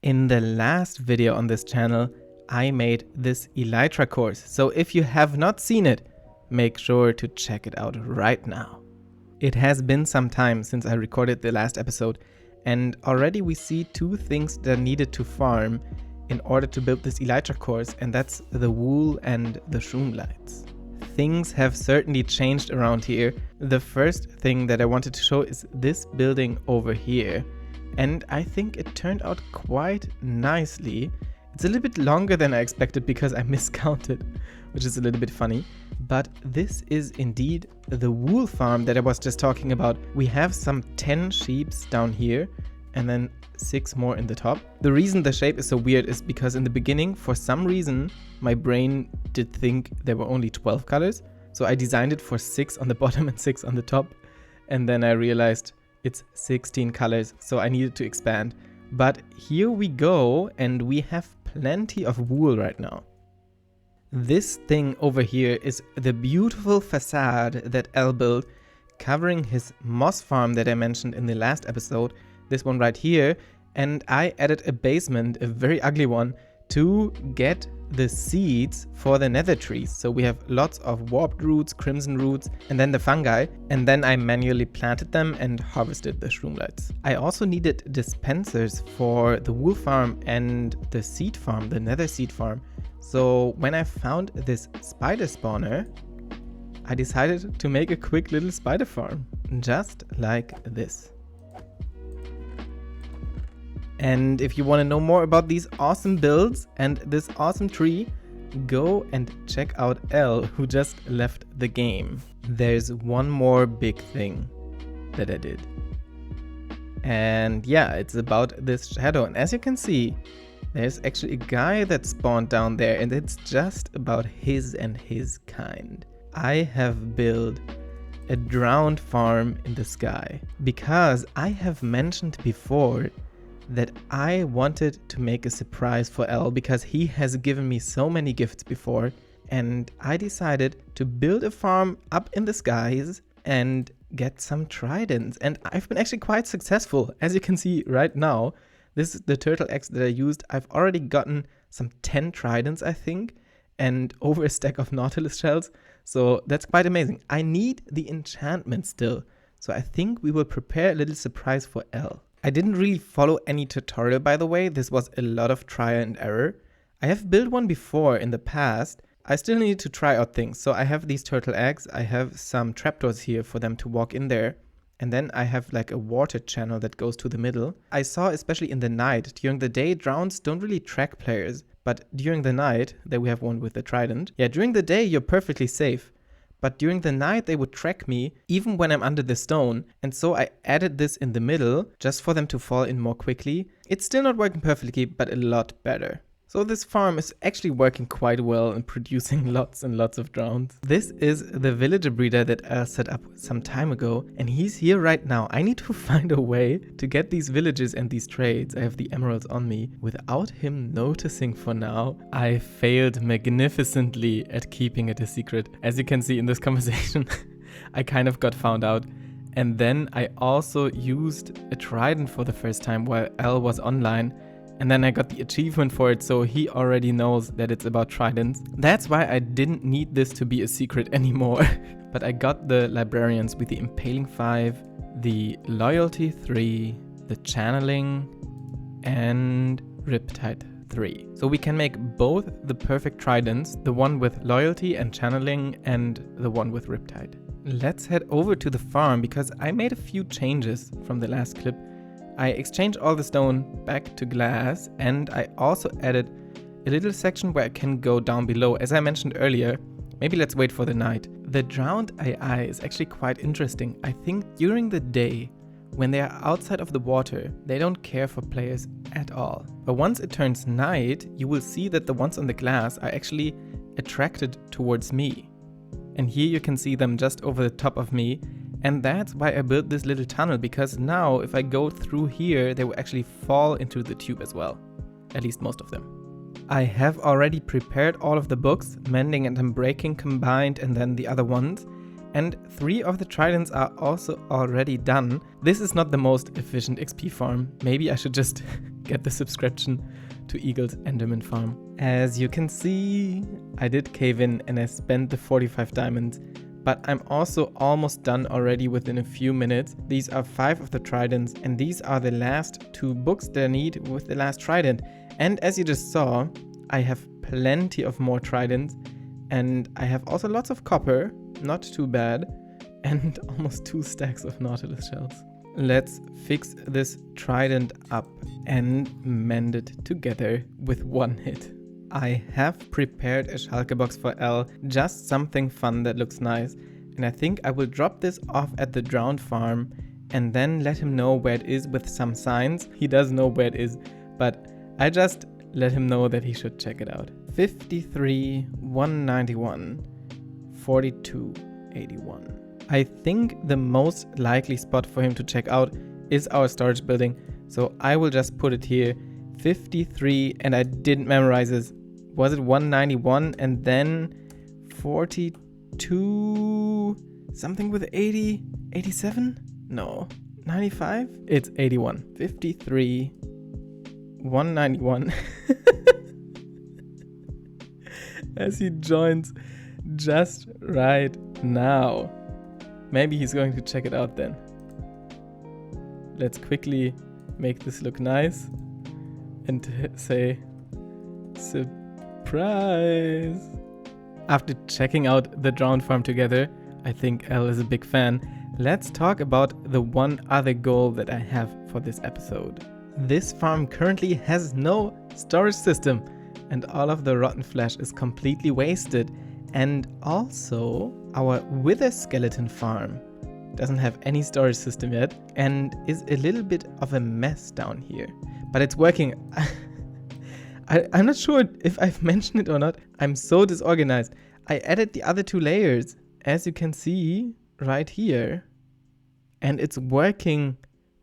In the last video on this channel, I made this Elytra course, so if you have not seen it, make sure to check it out right now. It has been some time since I recorded the last episode, and already we see two things that are needed to farm in order to build this Elytra course, and that's the wool and the shroom lights. Things have certainly changed around here. The first thing that I wanted to show is this building over here. And I think it turned out quite nicely. It's a little bit longer than I expected because I miscounted, which is a little bit funny. But this is indeed the wool farm that I was just talking about. We have some 10 sheeps down here and then 6 more in the top. The reason the shape is so weird is because in the beginning, for some reason, my brain did think there were only 12 colors. So I designed it for 6 on the bottom and 6 on the top. And then I realized it's 16 colors, so I needed to expand. But here we go, and we have plenty of wool right now. This thing over here is the beautiful facade that El built, covering his moss farm that I mentioned in the last episode, this one right here, and I added a basement, a very ugly one, to get the seeds for the nether trees. So we have lots of warped roots, crimson roots, and then the fungi, and then I manually planted them and harvested the shroom lights. I also needed dispensers for the wool farm and the seed farm, the nether seed farm. So when I found this spider spawner, I decided to make a quick little spider farm, just like this. And if you want to know more about these awesome builds and this awesome tree, go and check out El, who just left the game. There's one more big thing that I did. And yeah, it's about this shadow. And as you can see, there's actually a guy that spawned down there, and it's just about his and his kind. I have built a drowned farm in the sky because I have mentioned before that I wanted to make a surprise for El because he has given me so many gifts before, and I decided to build a farm up in the skies and get some tridents, and I've been actually quite successful. As you can see right now, this is the turtle eggs that I used. I've already gotten some 10 tridents, I think, and over a stack of nautilus shells, so that's quite amazing. I need the enchantment still, so I think we will prepare a little surprise for El. I didn't really follow any tutorial, by the way. This was a lot of trial and error. I have built one before in the past. I still need to try out things. So I have these turtle eggs. I have some trapdoors here for them to walk in there. And then I have like a water channel that goes to the middle. I saw, especially in the night, during the day, drowns don't really track players. But during the night, there we have one with the trident. Yeah, during the day, you're perfectly safe. But during the night, they would track me even when I'm under the stone. And so I added this in the middle just for them to fall in more quickly. It's still not working perfectly, but a lot better. So this farm is actually working quite well and producing lots and lots of drowns. This is the villager breeder that I set up some time ago, and he's here right now. I need to find a way to get these villages and these trades. I have the emeralds on me without him noticing for now. I failed magnificently at keeping it a secret. As you can see in this conversation, I kind of got found out. And then I also used a trident for the first time while El was online. And then I got the achievement for it, so he already knows that it's about tridents. That's why I didn't need this to be a secret anymore. But I got the librarians with the impaling 5, the loyalty 3, the channeling, and riptide 3. So we can make both the perfect tridents, the one with loyalty and channeling, and the one with riptide. Let's head over to the farm because I made a few changes from the last clip. I exchanged all the stone back to glass, and I also added a little section where I can go down below. As I mentioned earlier, maybe let's wait for the night. The drowned AI is actually quite interesting. I think during the day, when they are outside of the water, they don't care for players at all. But once it turns night, you will see that the ones on the glass are actually attracted towards me. And here you can see them just over the top of me. And that's why I built this little tunnel, because now if I go through here, they will actually fall into the tube as well. At least most of them. I have already prepared all of the books, mending and unbreaking combined, and then the other ones. And 3 of the tridents are also already done. This is not the most efficient XP farm. Maybe I should just get the subscription to Eagle's Enderman Farm. As you can see, I did cave in and I spent the 45 diamonds, but I'm also almost done already within a few minutes. These are 5 of the tridents, and these are the last 2 books that I need with the last trident. And as you just saw, I have plenty of more tridents, and I have also lots of copper, not too bad, and almost 2 stacks of nautilus shells. Let's fix this trident up and mend it together with one hit. I have prepared a shulker box for L, just something fun that looks nice, and I think I will drop this off at the drowned farm and then let him know where it is with some signs. He does know where it is, but I just let him know that he should check it out. 53, 191, 42, 81. I think the most likely spot for him to check out is our storage building, so I will just put it here. 53, and I didn't memorize this. Was it 191 and then 42, something with 80, 87? No, 95? It's 81. 53, 191. As he joins just right now. Maybe he's going to check it out then. Let's quickly make this look nice and say surprise. After checking out the drowned farm together, I think L is a big fan. Let's talk about the one other goal that I have for this episode. This farm currently has no storage system, and all of the rotten flesh is completely wasted. And also, our wither skeleton farm doesn't have any storage system yet and is a little bit of a mess down here. But it's working. I'm not sure if I've mentioned it or not. I'm so disorganized. I added the other 2 layers, as you can see right here. And it's working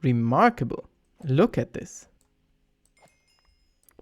remarkable. Look at this.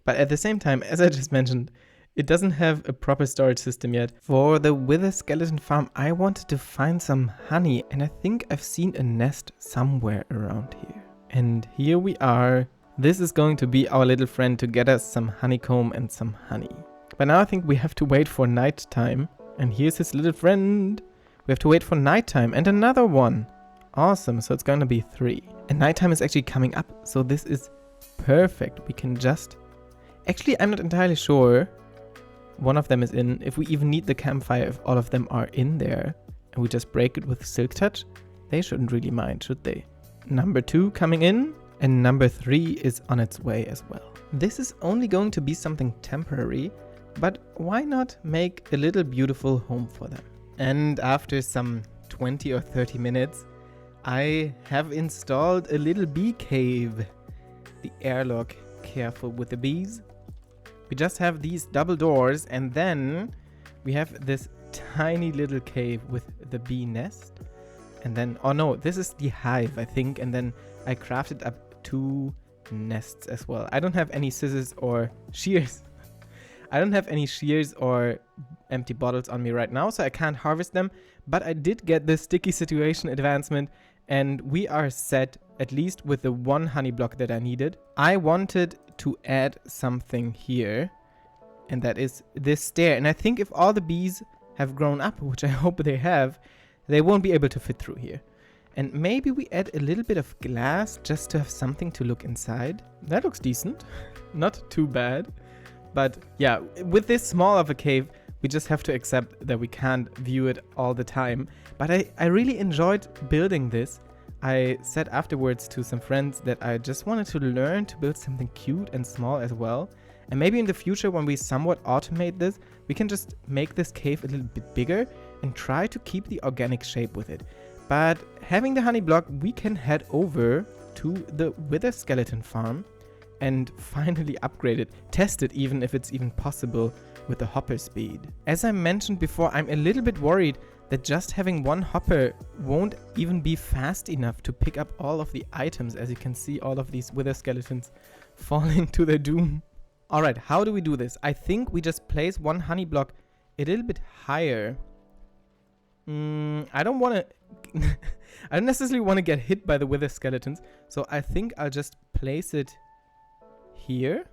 But at the same time, as I just mentioned, it doesn't have a proper storage system yet. For the wither skeleton farm, I wanted to find some honey, and I think I've seen a nest somewhere around here. And here we are. This is going to be our little friend to get us some honeycomb and some honey. But now I think we have to wait for nighttime. And here's his little friend. We have to wait for nighttime and another one. Awesome, so it's going to be 3. And nighttime is actually coming up, so this is perfect. We can just... Actually, I'm not entirely sure. One of them is in. If we even need the campfire, if all of them are in there and we just break it with silk touch, they shouldn't really mind, should they? Number 2 coming in, and number 3 is on its way as well. This is only going to be something temporary, but why not make a little beautiful home for them? And after some 20 or 30 minutes, I have installed a little bee cave. The airlock, careful with the bees. We just have these double doors, and then we have this tiny little cave with the bee nest. And then, oh no, this is the hive, I think. And then I crafted up 2 nests as well. I don't have any scissors or shears. I don't have any shears or empty bottles on me right now, so I can't harvest them. But I did get the sticky situation advancement, and we are set, at least with the 1 honey block that I needed. I wanted to add something here, and that is this stair. And I think if all the bees have grown up, which I hope they have, they won't be able to fit through here. And maybe we add a little bit of glass just to have something to look inside. That looks decent. Not too bad. But yeah, with this small of a cave, we just have to accept that we can't view it all the time. But I really enjoyed building this. I said afterwards to some friends that I just wanted to learn to build something cute and small as well. And maybe in the future, when we somewhat automate this, we can just make this cave a little bit bigger and try to keep the organic shape with it. But having the honey block, we can head over to the wither skeleton farm and finally upgrade it, test it even if it's even possible with the hopper speed. As I mentioned before, I'm a little bit worried that just having 1 hopper won't even be fast enough to pick up all of the items. As you can see, all of these wither skeletons falling to their doom. Alright, how do we do this? I think we just place 1 honey block a little bit higher. I don't want to... I don't necessarily want to get hit by the wither skeletons, so I think I'll just place it here.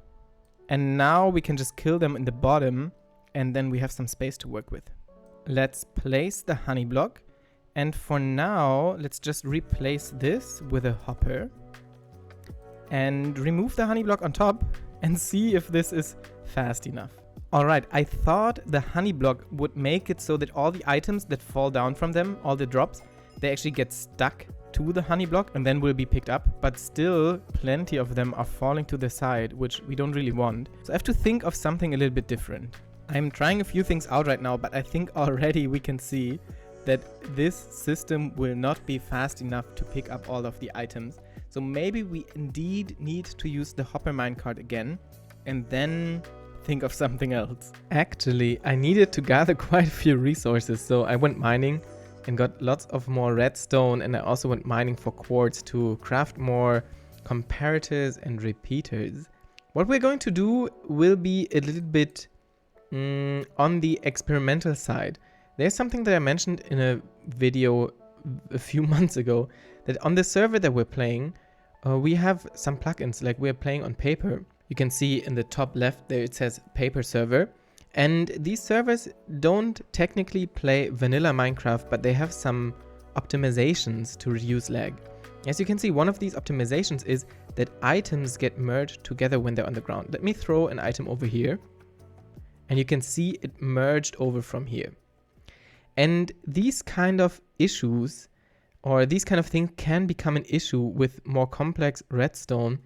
And now we can just kill them in the bottom, and then we have some space to work with. Let's place the honey block. And for now, let's just replace this with a hopper. And remove the honey block on top and see if this is fast enough. Alright, I thought the honey block would make it so that all the items that fall down from them, all the drops, they actually get stuck to the honey block and then will be picked up, but still plenty of them are falling to the side, which we don't really want. So I have to think of something a little bit different. I'm trying a few things out right now, but I think already we can see that this system will not be fast enough to pick up all of the items. So maybe we indeed need to use the hopper minecart again and then think of something else. Actually, I needed to gather quite a few resources, so I went mining and got lots of more redstone, and I also went mining for quartz to craft more comparators and repeaters. What we're going to do will be a little bit on the experimental side. There's something that I mentioned in a video a few months ago, that on the server that we're playing, we have some plugins, like we're playing on paper. You can see in the top left there it says paper server. And these servers don't technically play vanilla Minecraft, but they have some optimizations to reduce lag. As you can see, one of these optimizations is that items get merged together when they're on the ground. Let me throw an item over here, and you can see it merged over from here. And these kind of issues, or these kind of things, can become an issue with more complex redstone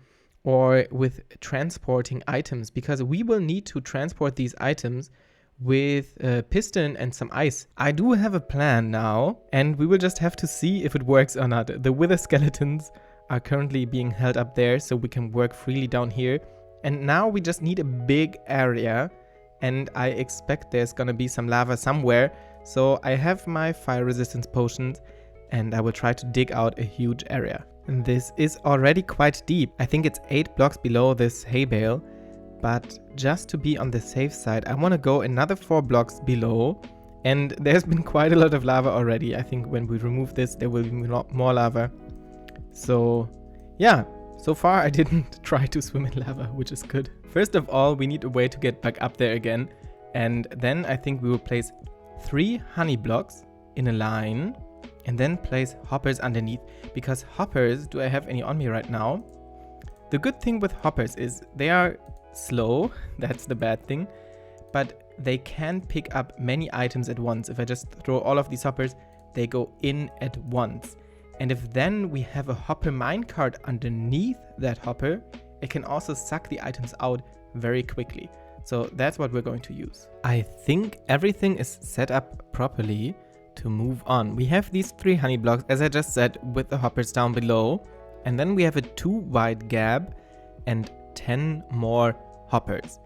or with transporting items, because we will need to transport these items with a piston and some ice. I do have a plan now, and we will just have to see if it works or not. The wither skeletons are currently being held up there, so we can work freely down here. And now we just need a big area, and I expect there's gonna be some lava somewhere. So I have my fire resistance potions, and I will try to dig out a huge area. And this is already quite deep. I think it's 8 blocks below this hay bale, but just to be on the safe side, I want to go another 4 blocks below, and there's been quite a lot of lava already. I think when we remove this, there will be a lot more lava. So yeah, so far I didn't try to swim in lava, which is good. First of all, we need a way to get back up there again, and then I think we will place 3 honey blocks in a line, and then place hoppers underneath, because hoppers, do I have any on me right now? The good thing with hoppers is they are slow, that's the bad thing, but they can pick up many items at once. If I just throw all of these hoppers, they go in at once. And if then we have a hopper minecart underneath that hopper, it can also suck the items out very quickly. So that's what we're going to use. I think everything is set up properly to move on. We have these 3 honey blocks, as I just said, with the hoppers down below, and then we have a 2 wide gap and 10 more hoppers.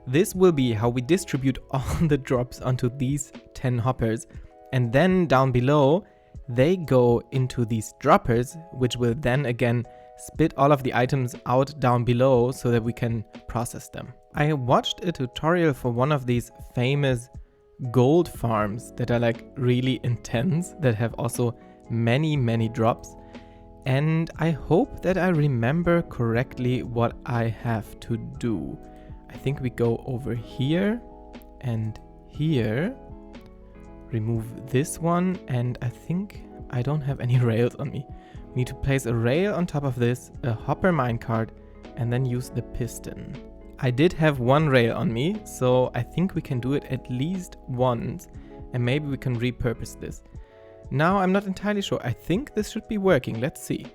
This will be how we distribute all the drops onto these 10 hoppers, and then down below they go into these droppers, which will then again spit all of the items out down below so that we can process them. I watched a tutorial for one of these famous gold farms that are like really intense, that have also many drops, and I hope that I remember correctly what I have to do. I think we go over here and here, remove this one, and I think I don't have any rails on me. We need to place a rail on top of this, a hopper minecart, and then use the piston. I did have 1 rail on me, so I think we can do it at least once, and maybe we can repurpose this. Now I'm not entirely sure. I think this should be working. Let's see.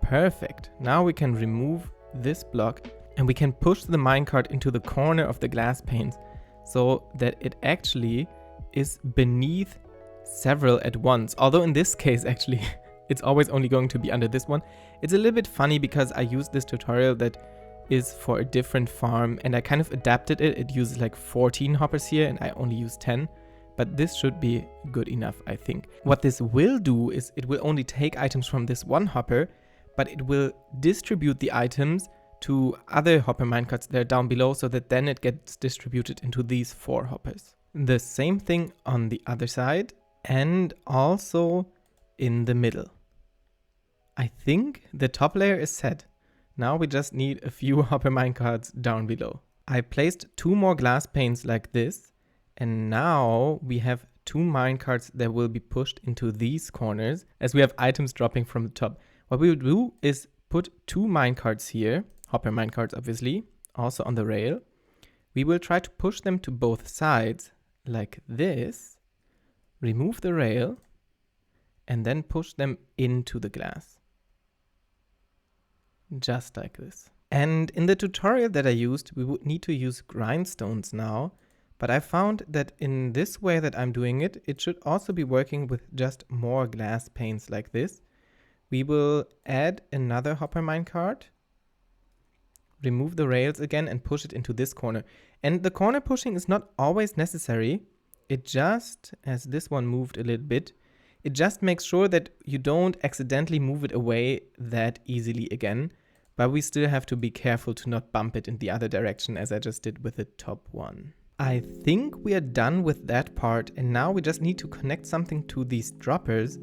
Perfect. Now we can remove this block, and we can push the minecart into the corner of the glass panes so that it actually is beneath several at once. Although in this case, actually, it's always only going to be under this one. It's a little bit funny because I used this tutorial that is for a different farm, and I kind of adapted it. It uses like 14 hoppers here, and I only use 10. But this should be good enough, I think. What this will do is it will only take items from this one hopper, but it will distribute the items to other hopper minecarts that are down below, so that then it gets distributed into these 4 hoppers. The same thing on the other side, and also in the middle. I think the top layer is set. Now we just need a few hopper minecarts down below. I placed 2 more glass panes like this, and now we have 2 minecarts that will be pushed into these corners as we have items dropping from the top. What we will do is put 2 minecarts here, hopper minecarts obviously, also on the rail. We will try to push them to both sides like this, remove the rail, and then push them into the glass. Just like this. And in the tutorial that I used, we would need to use grindstones now, but I found that in this way that I'm doing it, it should also be working with just more glass panes like this. We will add another hopper minecart, remove the rails again and push it into this corner. And the corner pushing is not always necessary. It just, as this one moved a little bit, it just makes sure that you don't accidentally move it away that easily again. But we still have to be careful to not bump it in the other direction as I just did with the top one. I think we are done with that part, and now we just need to connect something to these droppers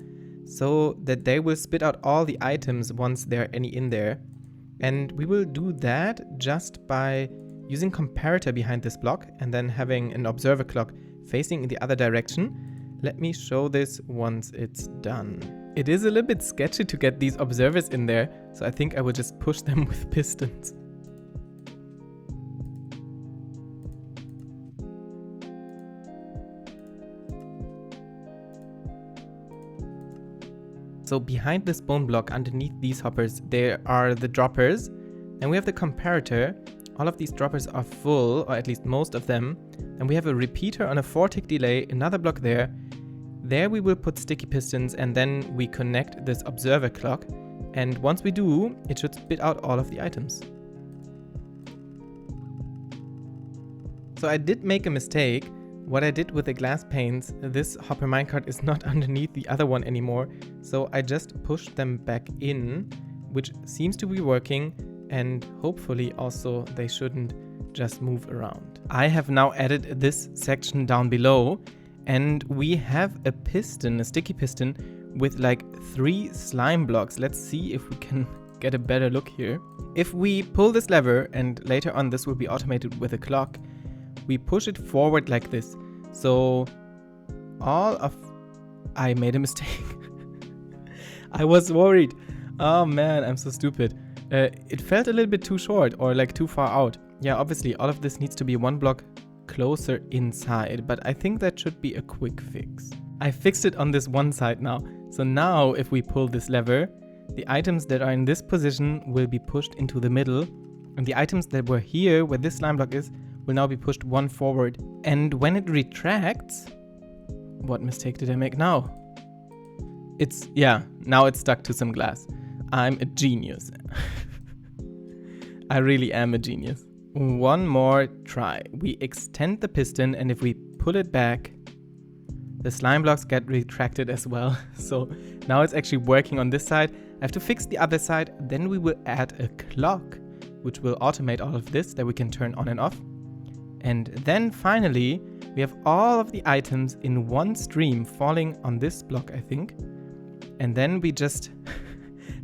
so that they will spit out all the items once there are any in there. And we will do that just by using comparator behind this block and then having an observer clock facing in the other direction. Let me show this once it's done. It is a little bit sketchy to get these observers in there, so I think I will just push them with pistons. So behind this bone block, underneath these hoppers, there are the droppers, and we have the comparator. All of these droppers are full, or at least most of them, and we have a repeater on a 4-tick delay, another block there. There we will put sticky pistons, and then we connect this observer clock, and once we do, it should spit out all of the items. So I did make a mistake. What I did with the glass panes, this hopper minecart is not underneath the other one anymore, so I just pushed them back in, which seems to be working, and hopefully also they shouldn't just move around. I have now added this section down below, and we have a piston, a sticky piston, with like 3 slime blocks. Let's see if we can get a better look here. If we pull this lever, and later on this will be automated with a clock, we push it forward like this. So I made a mistake. I was worried. Oh man, I'm so stupid. It felt a little bit too short or like too far out. Yeah, obviously all of this needs to be 1 block closer inside, but I think that should be a quick fix. I fixed it on this one side now. So now if we pull this lever, the items that are in this position will be pushed into the middle, and the items that were here where this slime block is will now be pushed 1 forward. And when it retracts, what mistake did I make now? Now it's stuck to some glass. I'm a genius. I really am a genius. One more try. We extend the piston, and if we pull it back, the slime blocks get retracted as well. So now it's actually working on this side. I have to fix the other side. Then we will add a clock, which will automate all of this that we can turn on and off. And then finally, we have all of the items in one stream falling on this block, I think. And then we just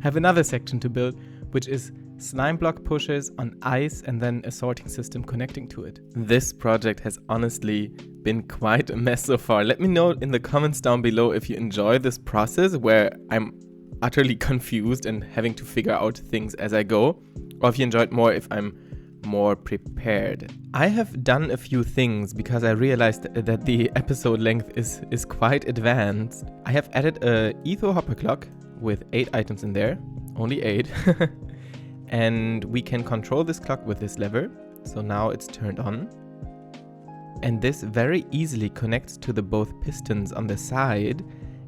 have another section to build, which is slime block pushers on ice and then a sorting system connecting to it. This project has honestly been quite a mess so far. Let me know in the comments down below if you enjoy this process where I'm utterly confused and having to figure out things as I go, or if you enjoyed more if I'm more prepared. I have done a few things because I realized that the episode length is quite advanced. I have added a etho hopper clock with 8 items in there, only 8. And we can control this clock with this lever. So now it's turned on. And this very easily connects to the both pistons on the side.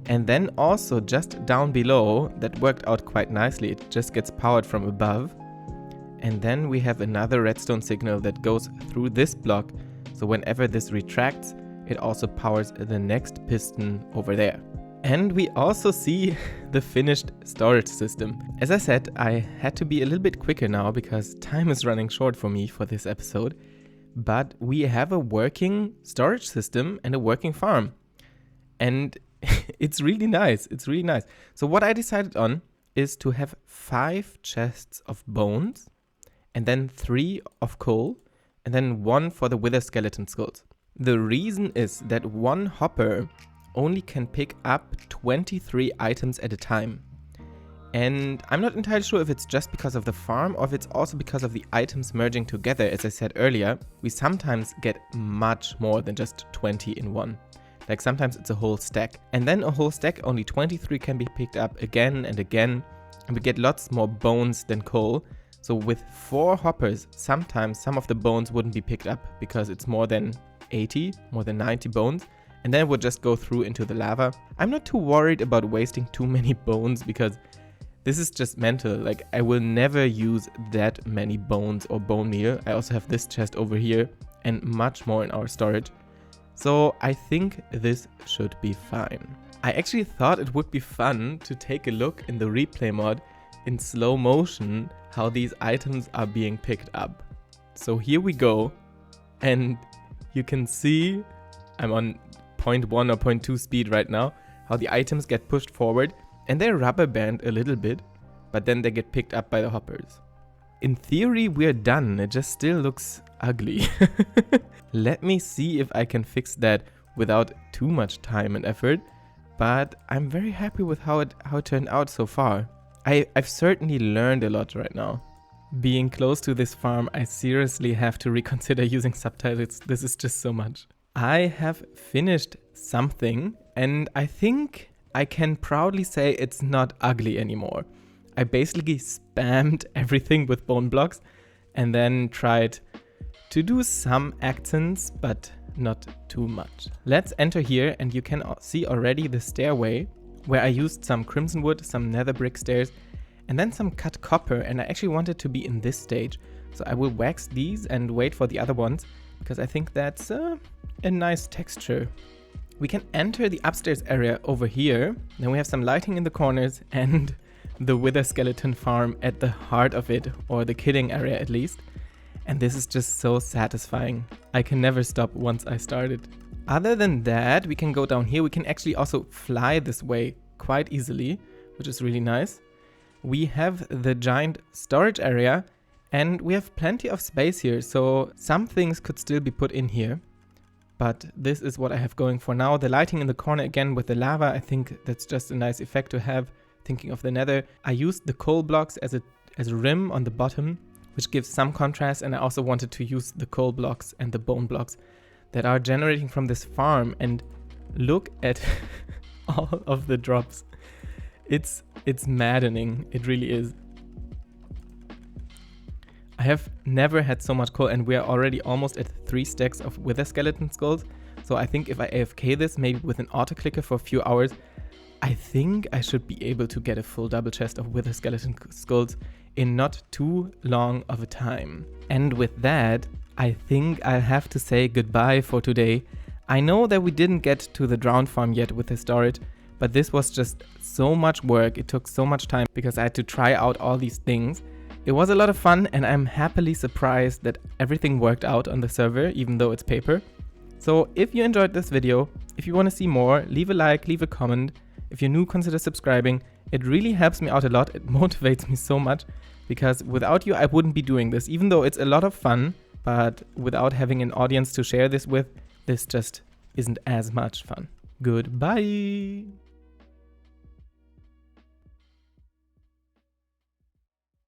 And then also just down below, that worked out quite nicely. It just gets powered from above. And then we have another redstone signal that goes through this block. So whenever this retracts, it also powers the next piston over there. And we also see the finished storage system. As I said, I had to be a little bit quicker now because time is running short for me for this episode. But we have a working storage system and a working farm. And it's really nice. It's really nice. So what I decided on is to have 5 chests of bones, and then 3 of coal, and then 1 for the wither skeleton skulls. The reason is that one hopper only can pick up 23 items at a time. And I'm not entirely sure if it's just because of the farm or if it's also because of the items merging together. As I said earlier, we sometimes get much more than just 20 in one. Like sometimes it's a whole stack. And then a whole stack, only 23 can be picked up again and again. And we get lots more bones than coal. So with 4 hoppers, sometimes some of the bones wouldn't be picked up because it's more than 80, more than 90 bones. And then it would just go through into the lava. I'm not too worried about wasting too many bones because this is just mental. Like I will never use that many bones or bone meal. I also have this chest over here and much more in our storage. So I think this should be fine. I actually thought it would be fun to take a look in the replay mod in slow motion how these items are being picked up. So here we go, and you can see I'm on 0.1 or 0.2 speed right now, how the items get pushed forward and they rubber band a little bit, but then they get picked up by the hoppers. In theory, we're done. It just still looks ugly. Let me see if I can fix that without too much time and effort, but I'm very happy with how it turned out so far. I've certainly learned a lot right now. Being close to this farm, I seriously have to reconsider using subtitles. This is just so much. I have finished something, and I think I can proudly say it's not ugly anymore. I basically spammed everything with bone blocks and then tried to do some accents, but not too much. Let's enter here, and you can see already the stairway where I used some crimson wood, some nether brick stairs, and then some cut copper, and I actually wanted to be in this stage. So I will wax these and wait for the other ones, because I think that's a nice texture. We can enter the upstairs area over here. Then we have some lighting in the corners and the wither skeleton farm at the heart of it, or the killing area at least. And this is just so satisfying. I can never stop once I started. Other than that, we can go down here. We can actually also fly this way quite easily, which is really nice. We have the giant storage area, and we have plenty of space here, so some things could still be put in here. But this is what I have going for now. The lighting in the corner again with the lava, I think that's just a nice effect to have. Thinking of the nether, I used the coal blocks as a rim on the bottom, which gives some contrast, and I also wanted to use the coal blocks and the bone blocks that are generating from this farm. And look at all of the drops. It's maddening. It really is. I have never had so much coal, and we are already almost at 3 stacks of wither skeleton skulls. So I think if I AFK this, maybe with an auto clicker for a few hours, I think I should be able to get a full double chest of wither skeleton skulls in not too long of a time. And with that, I think I'll have to say goodbye for today. I know that we didn't get to the drowned farm yet with the storage, but this was just so much work. It took so much time because I had to try out all these things. It was a lot of fun, and I'm happily surprised that everything worked out on the server, even though it's paper. So if you enjoyed this video, if you want to see more, leave a like, leave a comment. If you're new, consider subscribing. It really helps me out a lot. It motivates me so much, because without you, I wouldn't be doing this, even though it's a lot of fun. But without having an audience to share this with, this just isn't as much fun. Goodbye.